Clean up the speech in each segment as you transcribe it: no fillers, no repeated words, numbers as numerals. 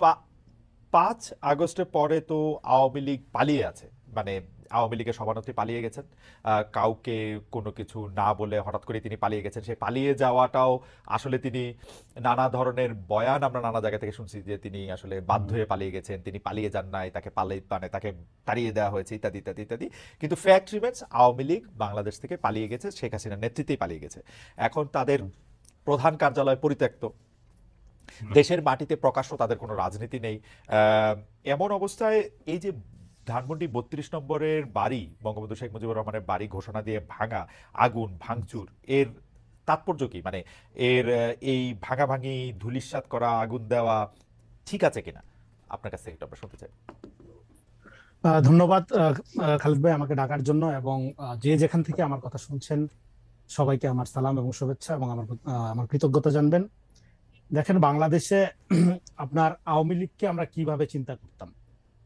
পা- 5 আগস্টের পরে তো আওয়ামী লীগ পালিয়ে আছে, মানে আওয়ামী লীগের সভানেত্রী পালিয়ে গেছেন। কাউকে কোনো কিছু না বলে হঠাৎ করে তিনি পালিয়ে গেছেন। সেই পালিয়ে যাওয়াটাও আসলে তিনি নানা ধরনের বয়ান আমরা নানা জায়গা থেকে শুনছি যে তিনি আসলে বাধ্য হয়ে পালিয়ে গেছেন, তিনি পালিয়ে যান নাই, তাকে মানে তাকে তাড়িয়ে দেওয়া হয়েছে, ইত্যাদি ইত্যাদি ইত্যাদি। কিন্তু ফ্যাক্ট রিমেন্স, আওয়ামী লীগ বাংলাদেশ থেকে পালিয়ে গেছে, শেখ হাসিনার নেতৃত্বেই পালিয়ে গেছে। এখন তাদের প্রধান কার্যালয় পরিত্যক্ত, দেশের মাটিতে প্রকাশ্য তাদের কোনো রাজনীতি নেই। আহ, এমন অবস্থায় এই যে ধানমন্ডি 32 নম্বরের বাড়ি, বঙ্গবন্ধু শেখ মুজিবুর রহমানের বাড়ি ঘোষণা দিয়ে ভাঙা, আগুন ভাঙচুর, এর তাৎপর্য কি? মানে এর এই ভাঙাভাঙি, ধূলিসাৎ করা, আগুন দেওয়া ঠিক আছে কিনা আপনার কাছ থেকে একটু আমরা শুনতে চাই। ধন্যবাদ খালিদ ভাই আমাকে ডাকার জন্য, এবং যে যেখান থেকে আমার কথা শুনছেন সবাইকে আমার সালাম এবং শুভেচ্ছা, এবং আমার কৃতজ্ঞতা জানবেন। দেখেন, বাংলাদেশে আপনার আওয়ামী লীগকে আমরা কিভাবে চিন্তা করতাম।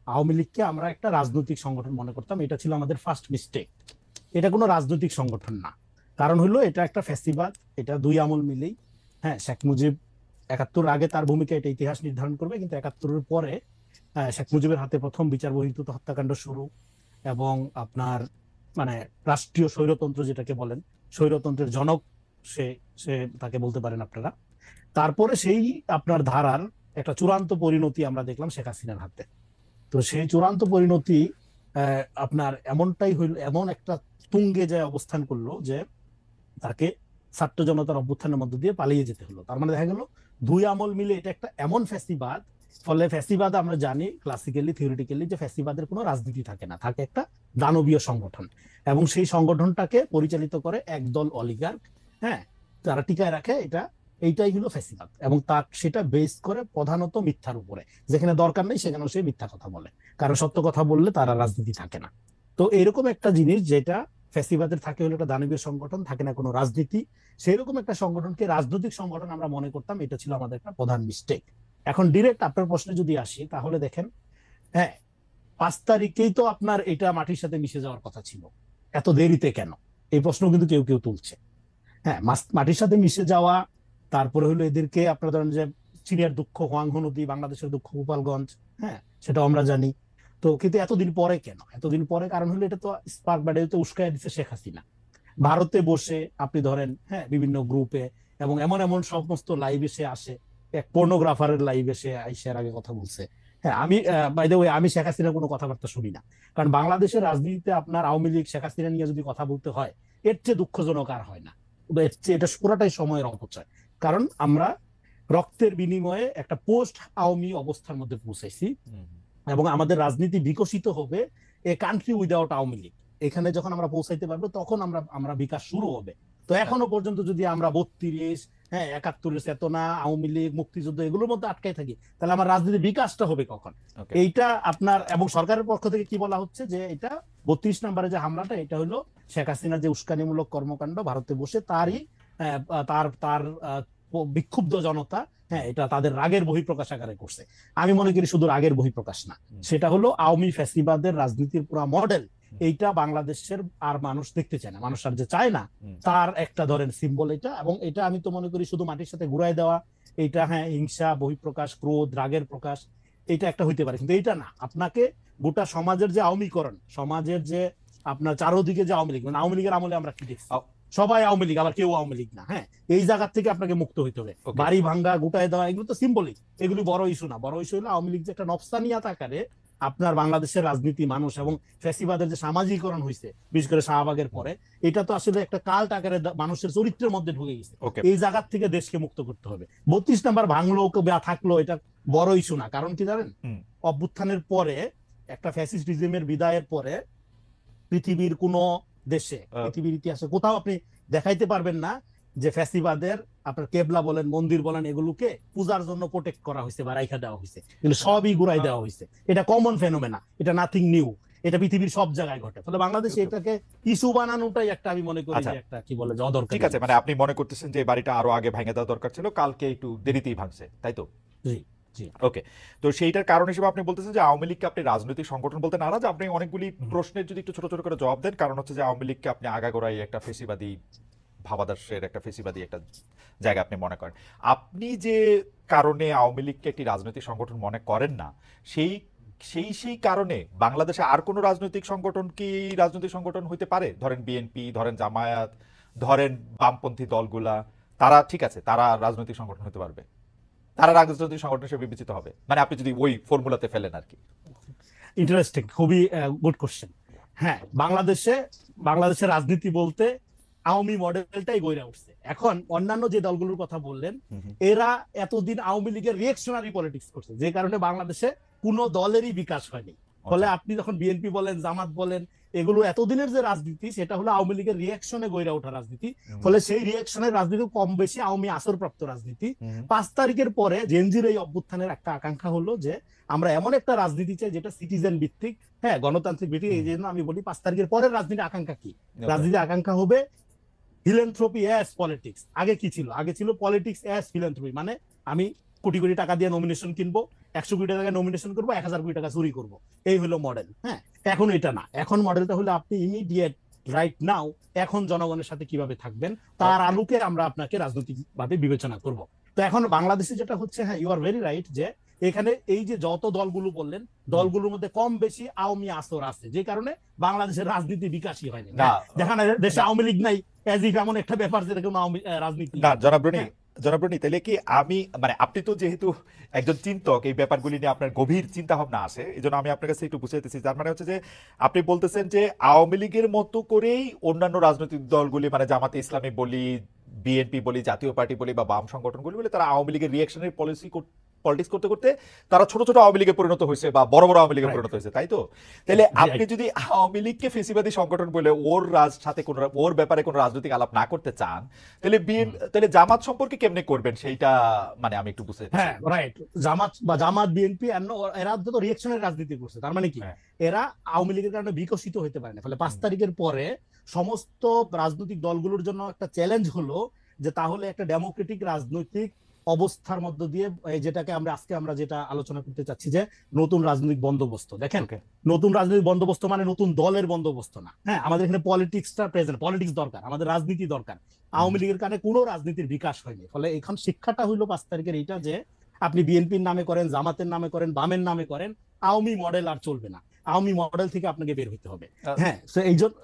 আওয়ামী লীগকে আমরা একটা রাজনৈতিক সংগঠন মনে করতাম, এটা ছিল আমাদের ফার্স্ট মিস্টেক। এটা কোনো রাজনৈতিক সংগঠন না। কারণ হলো এটা একটা ফ্যাসিবাদ, এটা দুই আমল মিলেই। হ্যাঁ, শেখ মুজিব 71 আগে তার ভূমিকা এটা ইতিহাস নির্ধারণ করবে, কিন্তু 71-এর পরে শেখ মুজিবের হাতে প্রথম বিচার বহির্ভূত হত্যাকাণ্ড শুরু, এবং আপনার মানে রাষ্ট্রীয় স্বৈরতন্ত্র যেটাকে বলেন, স্বৈরতন্ত্রের জনক সে সে তাকে বলতে পারেন আপনারা। তারপরে সেই আপনার ধারার একটা চূড়ান্ত পরিণতি আমরা দেখলাম শেখ হাসিনার হাতে। তো সেই চূড়ান্ত পরিণতি আপনার এমনটাই হইল, এমন একটা তুঙ্গে যায় অবস্থান করলো যে তাকে ছাত্র জনতার অভ্যুত্থানের মধ্য দিয়ে পালিয়ে যেতে হলো। তার মানে দেখা গেল দুই আমল মিলে এটা একটা এমন ফ্যাসিবাদ। ফলে ফ্যাসিবাদ আমরা জানি ক্লাসিক্যালি থিওরিটিক্যালি যে ফ্যাসিবাদের কোনো রাজনীতি থাকে না, থাকে একটা দানবীয় সংগঠন, এবং সেই সংগঠনটাকে পরিচালিত করে একদল অলিগার্ক। হ্যাঁ, তারা টিকায় রাখে এটা। এইটাই হলো ফ্যাসিবাদ, এবং তার সেটা বেস করে প্রধানত মিথ্যার উপরে। যেখানে দরকার নেই সেখানেও সে মিথ্যা কথা বলে, কারণ সত্য কথা বললে তারা রাজনীতি থাকে না। তো এরকম একটা জিনিস যেটা ফ্যাসিবাদের থাকে হলো একটা দানবীয় সংগঠন, থাকে না কোনো রাজনীতি। সেই রকম একটা সংগঠনকে রাজনৈতিক সংগঠন আমরা মনে করতাম, এটা ছিল আমাদের একটা প্রধান মিস্টেক। এখন ডিরেক্ট আপনার প্রশ্নে যদি আসি, তাহলে দেখেন, হ্যাঁ, 5 তারিখেই তো আপনার এটা মাটির সাথে মিশে যাওয়ার কথা ছিল, এত দেরিতে কেন? এই প্রশ্ন কিন্তু কেউ কেউ তুলছে। হ্যাঁ, মাটির সাথে মিশে যাওয়া, তারপরে হলো এদেরকে আপনার ধরেন যে চীনের দুঃখ হোয়াংহো নদী, বাংলাদেশের দুঃখ গোপালগঞ্জ, হ্যাঁ সেটাও আমরা জানি। তো কিন্তু এতদিন পরে কেন? এতদিন পরে কারণ হলো এটা তো স্পার্ক বা এটা তো উস্কায় দিচ্ছে শেখ হাসিনা। ভারতে বসে আপনি ধরেন, হ্যাঁ, বিভিন্ন গ্রুপে এবং এমন এমন সমস্ত লাইভে সে আসে, এক পর্নোগ্রাফারের লাইভে সে আইসার আগে কথা বলছে। হ্যাঁ, আমি বাই দ্য ওয়ে আমি শেখ হাসিনার কোনো কথাবার্তা শুনি না, কারণ বাংলাদেশের রাজনীতিতে আপনার আওয়ামী লীগ শেখ হাসিনা নিয়ে যদি কথা বলতে হয়, এর চেয়ে দুঃখজনক আর হয় না। এটা পুরাটাই সময়ের অপচয়। কারণ আমরা রক্তের বিনিময়ে একটা পোস্ট আওয়ামী অবস্থার মধ্যে পৌঁছাইছি, এবং আমাদের রাজনীতি বিকশিত হবে a country without Awami League. এখানে যখন আমরা পৌঁছাইতে পারবো তখন আমরা আমরা বিকাশ শুরু হবে। তো এখনো পর্যন্ত যদি আমরা 32, হ্যাঁ, 71-এর চেতনা, আওয়ামী লীগ, মুক্তিযুদ্ধ এগুলোর মধ্যে আটকাই থাকি, তাহলে আমার রাজনীতি বিকাশটা হবে কখন? ওকে। এইটা আপনার এবং সরকারের পক্ষ থেকে কি বলা হচ্ছে যে এটা 32 নম্বরে যে হামলাটা, এটা হলো শেখ হাসিনার যে উস্কানিমূলক কর্মকাণ্ড ভারতে বসে তারই তার তার বিক্ষুব্ধ জনতা, হ্যাঁ, এটা তাদের রাগের বহিঃপ্রকাশ আকারে করছে। আমি মনে করি শুধু রাগের বহিঃপ্রকাশ না, সেটা হলো আওয়ামী ফ্যাসিবাদের রাজনীতির পুরো মডেল। এইটা বাংলাদেশের আর মানুষ দেখতে চায় না, মানুষ আর যে চায় না তার একটা ধরেন সিম্বল এটা। এবং এটা আমি তো মনে করি শুধু মাটির সাথে ঘুরাই দেওয়া, এইটা হ্যাঁ হিংসা, বহিঃপ্রকাশ, ক্রোধ, রাগের প্রকাশ, এটা একটা হইতে পারে, কিন্তু এইটা না। আপনাকে গোটা সমাজের যে আওয়ামীকরণ, সমাজের যে আপনার চারোদিকে যে আওয়ামী লীগ, মানে আওয়ামী লীগের আমলে আমরা কি দেখছি, সবাই আওয়ামী লীগ আবার কেউ আওয়ামী লীগ না। হ্যাঁ, এই জায়গা থেকে আপনাকে মুক্ত হইতে হবে। ওকে। বাড়ি ভাঙ্গা, গোটায় দেওয়া, এগুলো তো সিম্বলিক, এগুলি বড় ইস্যু না। বড় ইস্যু হলো আওয়ামী লীগ যে একটা নফসানিয়াত আকারে আপনার বাংলাদেশের রাজনীতি, মানুষ এবং ফ্যাসিবাদের যে সামাজিকরণ হয়েছে বিশেষ করে শাহবাগের পরে, এটা তো আসলে একটা কাল্ট আকারে মানুষের চরিত্রের মধ্যে ঢুকে গেছে। ওকে। এই জায়গা থেকে দেশকে মুক্ত করতে হবে। 32 নম্বর ভাঙলো বা থাকলো, এটা বড় ইস্যু না। কারণ কি জানেন, অভ্যুত্থানের পরে একটা ফ্যাসিস্ট রিজিমের বিদায়ের পরে পৃথিবীর কোন দেশে, পৃথিবীর ইতিহাসে কোথাও আপনি দেখাইতে পারবেন না যে ফ্যাসিবাদের আপনার কেবলা বলেন, মন্দির বলেন, এগুলোকে পূজার জন্য প্রোটেক্ট করা হয়েছে বা রাইখা দেওয়া হয়েছে, কিন্তু সবই ঘুরাই দেওয়া হয়েছে। এটা কমন ফেনোমেনা, এটা নাথিং নিউ, এটা পৃথিবীর সব জায়গায় ঘটে। ফলে বাংলাদেশে এটাকে ইস্যু বানানোটাই একটা আমি মনে করি যে একটা কি বলে যে অদরকারি। ঠিক আছে, মানে আপনি মনে করতেছেন যে এই বাড়িটা আরো আগে ভেঙে দেওয়া দরকার ছিল, কালকে একটু দেরিতেই ভাঙছে, তাই তো? জি, জি। ওকে। তো সেইটার কারণ হিসেবে আপনি বলতেছেন যে আওয়ামী লীগকে আপনি রাজনৈতিক সংগঠন বলতে নারাজ। আপনি অনেকগুলি প্রশ্নের যদি একটু ছোট ছোট করে জবাব দেন, কারণ হচ্ছে যে আওয়ামী লীগকে আপনি আগাগোড়াই একটা ফেসিবাদী ভাবাদর্শের একটা ফেসিবাদী একটা জায়গা আপনি মনে করেন। আপনি যে কারণে আওয়ামী লীগকে একটি রাজনৈতিক সংগঠন মনে করেন না, সেই সেই কারণে বাংলাদেশে আর কোনো রাজনৈতিক সংগঠন কি রাজনৈতিক সংগঠন হইতে পারে? ধরেন বিএনপি, ধরেন জামায়াত, ধরেন বামপন্থী দলগুলা, তারা ঠিক আছে, তারা রাজনৈতিক সংগঠন হতে পারবে, তারা রাজনৈতিক সংগঠন হিসেবে বিবেচিত হবে, মানে আপনি যদি ওই ফর্মুলাতে ফেলেন আর কি। ইন্টারেস্টিং, খুবই গুড কোশ্চেন। হ্যাঁ, বাংলাদেশের রাজনীতি বলতে আওয়ামী মডেলটাই গড়ে উঠছে। এখন অন্যান্য যে দলগুলোর কথা বললেন, এরা এতদিন আওয়ামী লীগের রিয়েকশনারি পলিটিক্স করছে, যে কারণে বাংলাদেশে কোনো দলেরই বিকাশ হয়নি। ফলে আপনি যখন বিএনপি বলেন, জামাত বলেন, এগুলো এতদিনের যে রাজনীতি, সেটা হলো আওয়ামী লীগের রিয়েকশনে গড়ে ওঠা রাজনীতি। ফলে সেই রিয়েকশনের রাজনীতি কম বেশি আওয়ামী আসরপ্রাপ্ত রাজনীতি। 5 তারিখের পরে জেনজির এই অভ্যুত্থানের একটা আকাঙ্ক্ষা হলো যে আমরা এমন একটা রাজনীতি চাই যেটা সিটিজেন ভিত্তিক, হ্যাঁ, গণতান্ত্রিক ভিত্তিক। এই জন্য আমি বলি 5 তারিখের পরের রাজনীতির আকাঙ্ক্ষা কি? রাজনীতির আকাঙ্ক্ষা হবে ফিলান্থ্রপি অ্যাজ পলিটিক্স। আগে কি ছিল? আগে ছিল পলিটিক্স অ্যাজ ফিলান্থ্রপি, মানে আমি কোটি কোটি টাকা দিয়ে নমিনেশন কিনবো, 100 কোটি টাকা নমিনেশন করবো, 1000 কোটি টাকা চুরি করবো, এই হলো মডেল। হ্যাঁ, এখন এটা না, এখন মডেলটা হলো আপনি ইমিডিয়েট রাইট নাও এখন জনগণের সাথে কিভাবে থাকবেন তার আলোকে আমরা আপনাকে রাজনৈতিকভাবে বিবেচনা করব। তো এখন বাংলাদেশে যেটা হচ্ছে, হ্যাঁ, ইউ আর ভেরি রাইট, যে এখানে এই যে যত দলগুলো বললেন, দলগুলোর মধ্যে কম বেশি আওয়ামী আসর আছে, যে কারণে বাংলাদেশের রাজনীতি বিকাশই হয়নি। যেখানে দেশে আওয়ামী লীগ নাই, এজ ইফ এমন একটা ব্যাপার যেটা কোনো রাজনীতি না। জনাব রনি, তাহলে কি আমি, মানে আপনি তো যেহেতু একজন চিন্তক, এই ব্যাপারগুলি নিয়ে আপনার গভীর চিন্তা ভাবনা আসে, এই জন্য আমি আপনার কাছে একটু বুঝাইতেছি। তার মানে হচ্ছে যে আপনি বলতেছেন যে আওয়ামী লীগের মতো করেই অন্যান্য রাজনৈতিক দলগুলি, মানে জামাতে ইসলামী বলি, বিএনপি বলি, জাতীয় পার্টি বলি, বা বাম সংগঠনগুলি বলি, তারা আওয়ামী লীগের রিয়েকশনের পলিটিক্স করতে করতে তারা ছোট ছোট আওয়ামী লীগে পরিণত হয়েছে বা বড় বড় আওয়ামী লীগে পরিণত হয়েছে, তাই তো? তাহলে আপনি যদি আওয়ামী লীগকে ফেসিবাদী সংগঠন বলে ওর ব্যাপারে কোনো রাজনৈতিক আলাপ না করতে চান, তাহলে জামাত সম্পর্কে কেমনে করবেন সেইটা, মানে আমি একটু বুঝতে। হ্যাঁ, রাইট। জামাত বিএনপি এরা তো রিয়েকশনের রাজনীতি করছে। তার মানে কি, এরা আওয়ামী লীগের কারণে বিকশিত হতে পারে না। ফলে 5 তারিখের পরে সমস্ত রাজনৈতিক দলগুলোর জন্য একটা চ্যালেঞ্জ হলো যে তাহলে একটা ডেমোক্রেটিক রাজনৈতিক অবস্থার মধ্য দিয়ে, যেটাকে আমরা যেটা আলোচনা করতে চাচ্ছি, যে নতুন রাজনৈতিক বন্দোবস্ত। দেখেন, নতুন রাজনৈতিক বন্দোবস্ত মানে নতুন দলের বন্দোবস্ত না। হ্যাঁ, আমাদের এখানে পলিটিক্সটা প্রেজেন্ট, পলিটিক্স দরকার, আমাদের রাজনীতি দরকার। আওয়ামী লীগের কারণে কোনো রাজনীতির বিকাশ হয়নি। ফলে এখন শিক্ষাটা হইলো 5 তারিখের এইটা, যে আপনি বিএনপির নামে করেন, জামাতের নামে করেন, বামের নামে করেন, আওয়ামী মডেল আর চলবে না। আওয়ামী মডেল থেকে আপনাকে বের হইতে হবে। হ্যাঁ,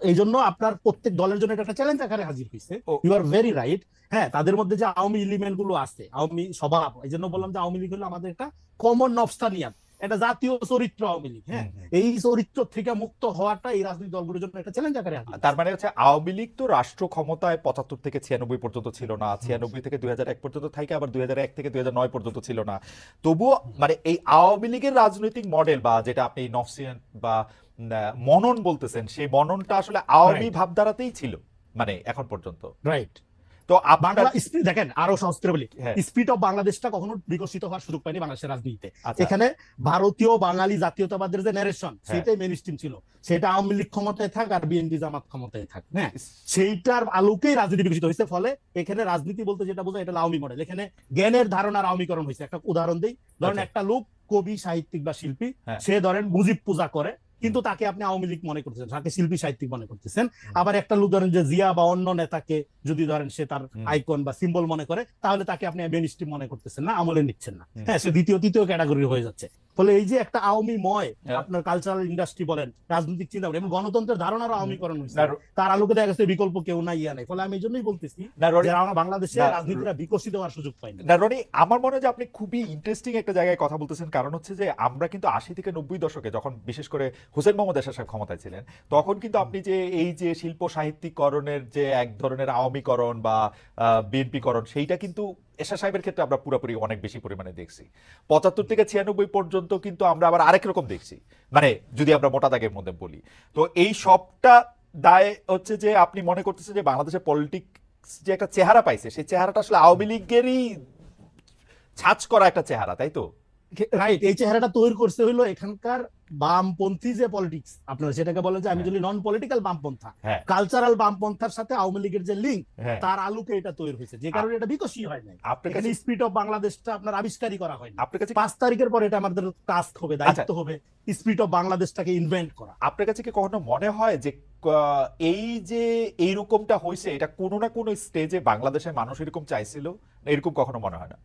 এই জন্য আপনার প্রত্যেক দলের জন্য একটা চ্যালেঞ্জ আকারে হাজির হয়েছে। You are very right. হ্যাঁ, তাদের মধ্যে যে আওয়ামী এলিমেন্ট গুলো আছে, আওয়ামী স্বভাব, এই জন্য বললাম যে আওয়ামী লীগ হলো আমাদের একটা কমন নবস্থানিয়াত, একটা জাতীয় চরিত্র আওয়ামী লীগ। হ্যাঁ, এই চরিত্র থেকে মুক্ত হওয়াটা এই রাজনৈতিক দলগুলোর জন্য একটা চ্যালেঞ্জ আকারে হাজির। তার মানে হচ্ছে আওয়ামী লীগ তো রাষ্ট্র ক্ষমতায় 75 থেকে 96 পর্যন্ত ছিল না, 96 থেকে 2001 পর্যন্ত থাকে, আবার 2001 থেকে 2009 পর্যন্ত ছিল না। তবুও মানে এই আওয়ামী লীগের রাজনৈতিক মডেল, বা যেটা আপনি নফসিয়ান বা মনন বলতেছেন, সেই মননটা আসলে আওয়ামী ভাবধারাতেই ছিল মানে এখন পর্যন্ত। রাইট। তো দেখেন, আরো সহজ করে বলি, স্পিরিট অফ বাংলাদেশটা কখনো বিকশিত হওয়ার সুযোগ পায়নি বাংলাদেশের রাজনীতিতে। এখানে ভারতীয় বাঙালি জাতীয়তাবাদের যে ন্যারেশন, সেটাই মেইন স্ট্রিম ছিল। সেটা আওয়ামী লীগ ক্ষমতায় থাক আর বিএনপি জামাত ক্ষমতায় থাক, হ্যাঁ, সেইটার আলোকেই রাজনীতি বিকশিত হয়েছে। ফলে এখানে রাজনীতি বলতে যেটা বোঝায়, এটা আওয়ামী মডেল। এখানে জ্ঞানের ধারণার আওয়ামীকরণ হয়েছে। একটা উদাহরণ দিই, ধরেন একটা লোক কবি, সাহিত্যিক বা শিল্পী, সে ধরেন মুজিব পূজা করে, কিন্তু তাকে আপনি আওয়ামী লীগ মনে করতেছেন, তাকে শিল্পী সাহিত্যিক মনে করতেছেন। আবার একটা লোক ধরেন যে জিয়া বা অন্য নেতাকে যদি ধরেন সে তার আইকন বা সিম্বল মনে করে, তাহলে তাকে আপনি মেইনস্ট্রিম মনে করতেছেন না, আমলে নিচ্ছেন না। হ্যাঁ, সে তৃতীয় ক্যাটাগরি হয়ে যাচ্ছে। ফলে এই যে একটা আওয়ামী ময় আপনার কালচারাল ইন্ডাস্ট্রি বলেন, রাজনৈতিক চিন্তা এবং গণতন্ত্রের ধারণার আওয়ামীকরণ হয়েছে, তার আলোকে দেখা গেছে বিকল্প কেউ নাই, ইয়া নাই। ফলে আমি এই জন্যই বলতেছি যে আমরা বাংলাদেশে রাজনীতিটা বিকশিত হওয়ার সুযোগ পাইনি। না রনি, আমার মনে হয় যে আপনি খুবই ইন্টারেস্টিং একটা জায়গায় কথা বলতেছেন। কারণ হচ্ছে যে আমরা কিন্তু 80 থেকে 90 দশকে, যখন বিশেষ করে হোসেন মোহাম্মদ এরশাদ সাহেব ক্ষমতায় ছিলেন, তখন কিন্তু আপনি যে এই যে শিল্প সাহিত্যিকরণের যে এক ধরনের আওয়ামীকরণ বা বিএনপিকরণ, সেইটা কিন্তু এরশাদ সাহেবের ক্ষেত্রে আমরা পুরোপুরি অনেক বেশি পরিমাণে দেখছি। 75 থেকে 96 পর্যন্ত কিন্তু আমরা আবার আরেক রকম দেখছি, মানে যদি আমরা মোটা দাগের মধ্যে বলি। তো এই সবটা দায় হচ্ছে যে আপনি মনে করতেছেন যে বাংলাদেশের পলিটিক্স যে একটা চেহারা পাইছে, সেই চেহারাটা আসলে আওয়ামী লীগেরই ছাঁচ করা একটা চেহারা, তাই তো? রাইট, এই চেহারাটা তৈরি করছে হইলো এখানকার বামপন্থী যে পলিটিক্স, আপনারা সেটাকে বলে যে আমি হ্যাঁ, যদি নন পলিটিক্যাল বামপন্থা, হ্যাঁ, কালচারাল বামপন্থার সাথে আওয়ামী লীগের যে লিঙ্ক, হ্যাঁ। তার আলোকে এটা তৈরি হয়েছে, যে আ- কারণে এটা বিকশিত হয় নাই। আপনার এখানে কাছে স্পিরিট অফ বাংলাদেশটা আপনার আবিষ্কারই করা হয়নি। আপনার কাছে 5 তারিখের পরে এটা আমাদের টাস্ক হবে, আচ্ছা, দায়িত্ব হবে স্পিরিট অফ বাংলাদেশটাকে ইনভেন্ট করা। আপনার কাছে কি কখনো মনে হয় যে এই যে এইরকমটা হয়েছে এটা কোনো না কোনো স্টেজে বাংলাদেশের মানুষ এরকম চাইছিল, এরকম কখনো মনে হয় না?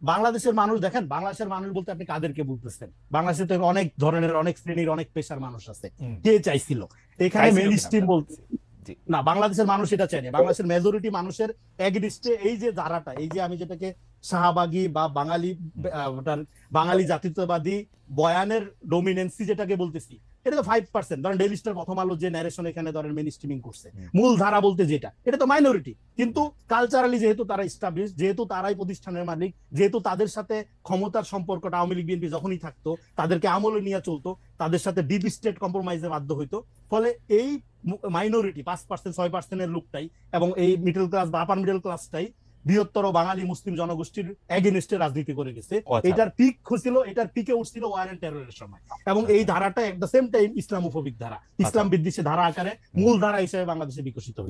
বাংলাদেশের মানুষ, দেখেন বাংলাদেশের মানুষ বলতে আপনি কাদেরকে বলতেছেন? বাংলাদেশে তো অনেক ধরনের, অনেক শ্রেণীর, অনেক পেশার মানুষ আছে। হুম। কে চাইছিল? এখানে চাইছিল মেইন কিনা আমি স্ট্রিম জানতে বলতে চাচ্ছি। জি। না, বাংলাদেশের মানুষ এটা চায়নি। বাংলাদেশের মেজরিটি মানুষের এগেনিস্টে এই যে ধারাটা, এই যে আমি যেটাকে শাহবাগী বা বাঙালি, হুম, ওটার বাঙালি জাতীয়তাবাদী বয়ানের ডোমিনেন্সি যেটাকে বলতেছি, এটা তো 5%। ধরেন ডেইলি স্টার, প্রথম আলো যে ন্যারেশন এখানে ধরেন মেইন স্ট্রিমিং করছে, হুম, মূল ধারা বলতে যেটা, এটা তো মাইনরিটি। কিন্তু হুম। কালচারালি যেহেতু তারা এস্টাবলিশ, যেহেতু তারাই প্রতিষ্ঠানের মালিক, যেহেতু তাদের সাথে ক্ষমতার সম্পর্কটা আওয়ামী লীগ বিএনপি যখনই থাকতো তাদেরকে আমলে নিয়ে চলতো, তাদের সাথে ডিপ স্টেট কম্প্রোমাইজে বাধ্য হইতো। ফলে এই মাইনরিটি 5%, 6%-এর লোকটাই, এবং এই মিডল ক্লাস বা আপার মিডল ক্লাসটাই বৃহত্তর বাঙালি মুসলিম জনগোষ্ঠীর এগেনিস্টে রাজনীতি করে গেছে। ও আচ্ছা। এটার পিক হয়েছিল, এটার পিকে উঠছিল ওয়ার এন্ড টেররের সময়। এবং এই আচ্ছা, ধারাটা at the same time Islamophobic ধারা, আচ্ছা। ইসলাম বিদ্বেষী ধারা আকারে হুম। মূল ধারা হিসেবে বাংলাদেশে বিকশিত হয়েছে।